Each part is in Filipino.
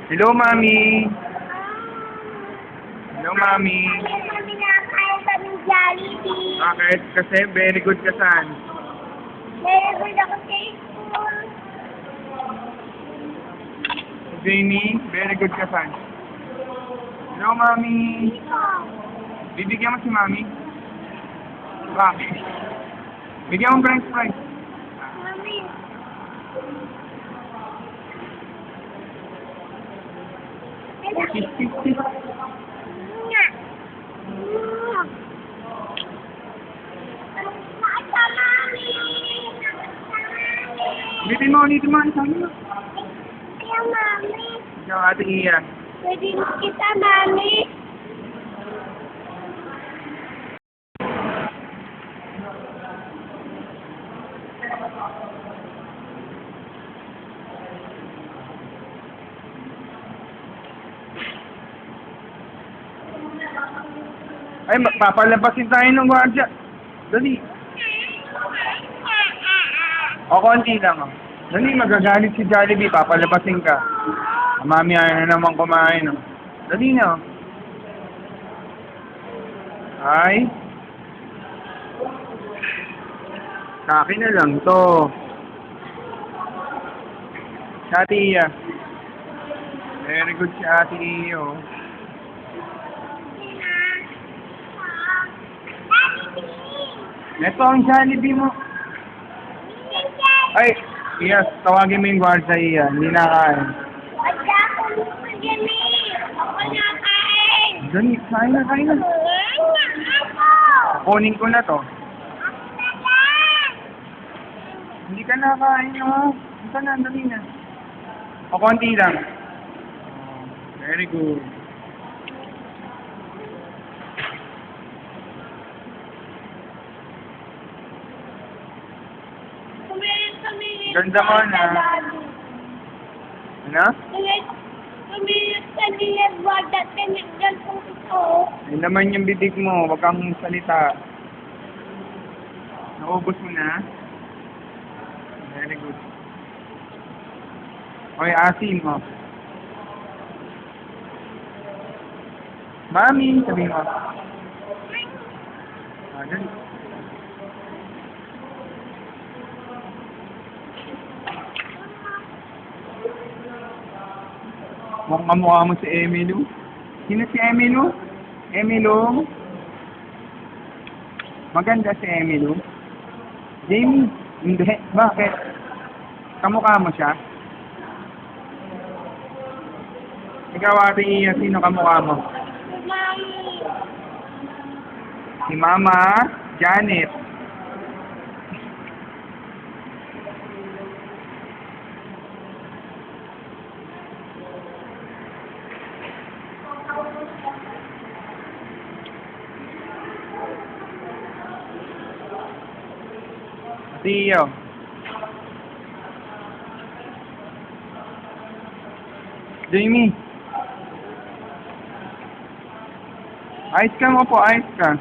Hello, Mami. Hello, Mami. Kami nakakain kami Jollibee. Bakit? Kasi very good ka saan? Very good ako sa school. Jamie, very good ka saan? Hello, Mami. Dito. Bibigyan mo si Mami? Bakit? Bigyan mo french fries. Mami. Kiss, kiss, kiss. Nga. Nasa Mami. Ulitin mo, ulitin mo. Sabi mo. Kaya Mami. Ikaw, Ate Iya. Pwede mo kita Mami. Ay, papalabasin tayo ng gwardiya. Dali. O, konti lang. Dali, magagalit si Jollibee. Papalabasin ka. Mami, ayaw na naman kumain. Dali na. Ay. Sa akin na lang to. Si Ate Iya. Very good si Ate Iyo. Ito ang Jollibee mo. Ay, yes, tawagin mo yung guardia Iya. Hindi nakain. Wala ko mo Jimmy. Ako nakain. Dali, kain na, kain na. Ako. Kunin ko na to. Hindi ka nakain, no? Ito na, dali na. O, konti lang. Very good. Ganda mo na. Ano? Kumilit ka niya ba dati nagdal kong ito? Yun naman yung bibig mo. Huwag kang salita. Naubos mo na? Very good. Okay, asin mo. Mami, sabi mo. Dali. Mukhang kamukha mo si Emilio. Sino si Emilio? Emilio? Maganda si Emilio. Jamie? Hindi. Bakit? Kamukha mo siya? Ikaw, Ate Iya, sino kamukha mo? Mami. Si Mama Janet. Tiyo. Jamie. Ayos ka mo po, ayos ka.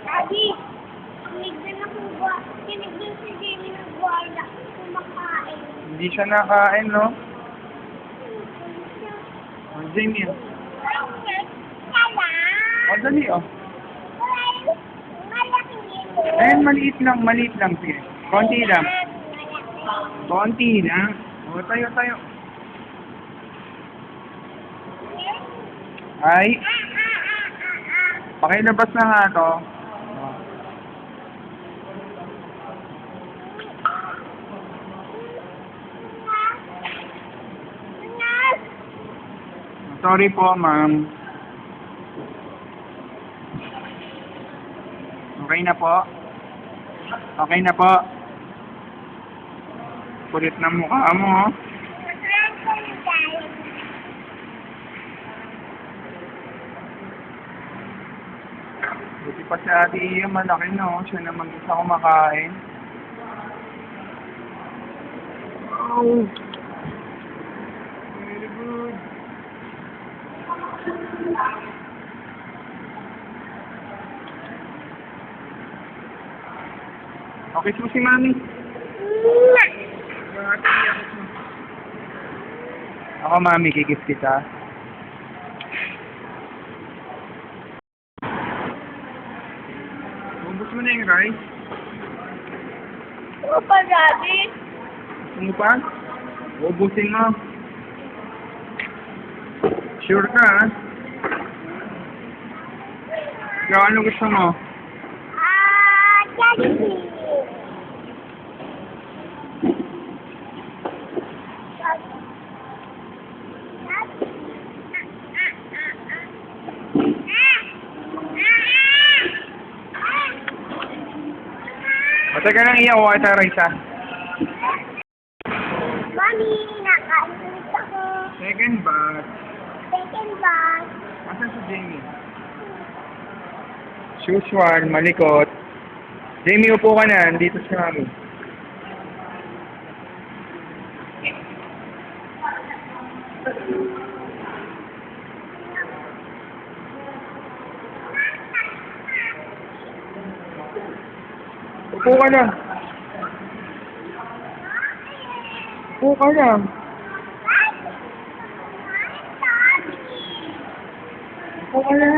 Daddy, kinig din si Jamie ng guarda kumakain. Hindi siya nakain, no? O, Jamie. O, dali, o. Eh, maliit lang, sige. Konti lang. Konti lang. O, tayo. Ay, pakilabas na nga to. Sorry po, ma'am. Okay na po? Okay na po? Kulit na mukha mo, oh. Buti pa si Ate Iya, malaki na, oh. Siya na mag-isa kumakain. Oh. Very good. Okay po si Mami. Yung Ate Iya. Ako, mami, kikis kita. Ubus mo na yung rice. Oo pa, Daddy. Ano pa? Ubusin mo. Sure ka, ha? Ikaw, ano gusto mo? Daddy. O, teka lang, iya, kuha kita rice, ha? Mami, nakainis ako. Second batch. Second bus. Asan si Jamie? Usual, malikot. Jamie, upo ka na. Dito si mami. Upo ka na. Upo ka na. Upo ka na.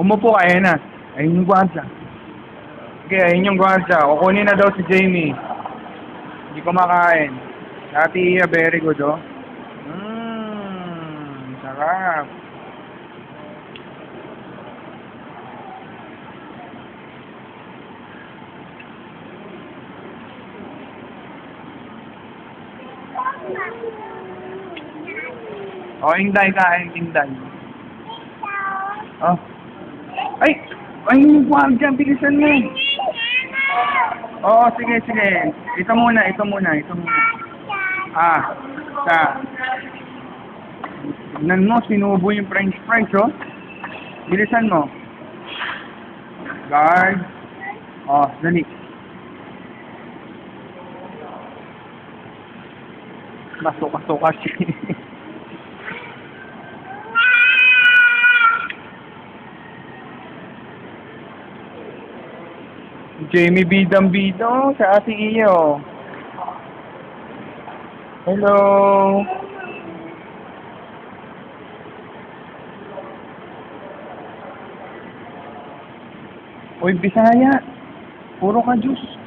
Umupo ka, ayan na. Ayun yung gwanza. Okay, ayun yung gwanza. Kukunin na daw si Jamie. Hindi kumakain. Dati iya, very good, oh. Sarap. Oh, Inday, kain, Inday. Oh. Ay! Ayun yung gwanza. Bilisan mo. Oo, sige, sige. Ito muna. Tignan mo, sinubo yung french fries, oh. Bilisan mo. Guard. Oh, dali. Masuka-suka siya. Jamie bidang-bida, oh, sa ate iyo. Hello. Uy, Bisaya. Puro ka juice.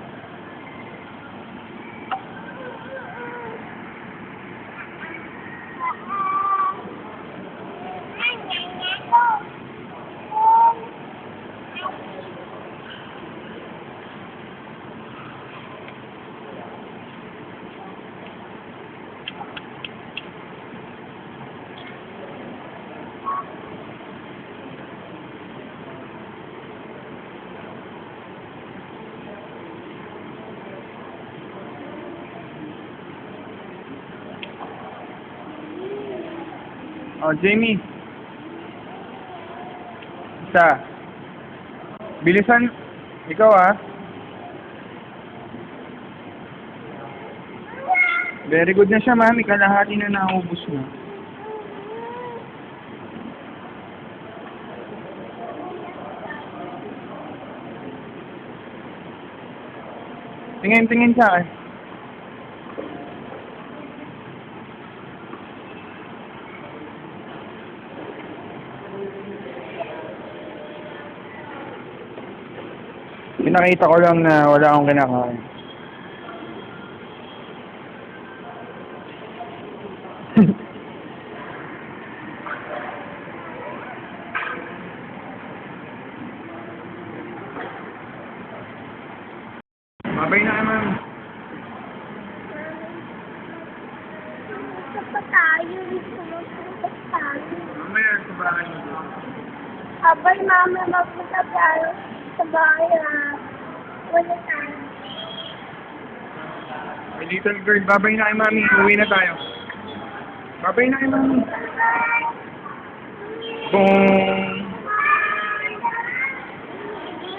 Oh, Jamie. Isa. Bilisan. Ikaw, ah. Very good na siya, mami. Kalahati na naubos na. Tingin sa akin. Pinakita ko lang na wala akong kinakain. Babay na kayo, ma'am. Gusto pa tayo. Gusto pa tayo. Mamaya, sa bahay mo. Abay, mama, magpunta tayo sa bahay, ha. Wala tayo. Hey, little girl, babay na kay mami. Uwi na tayo. Babay na kay mami. Boom!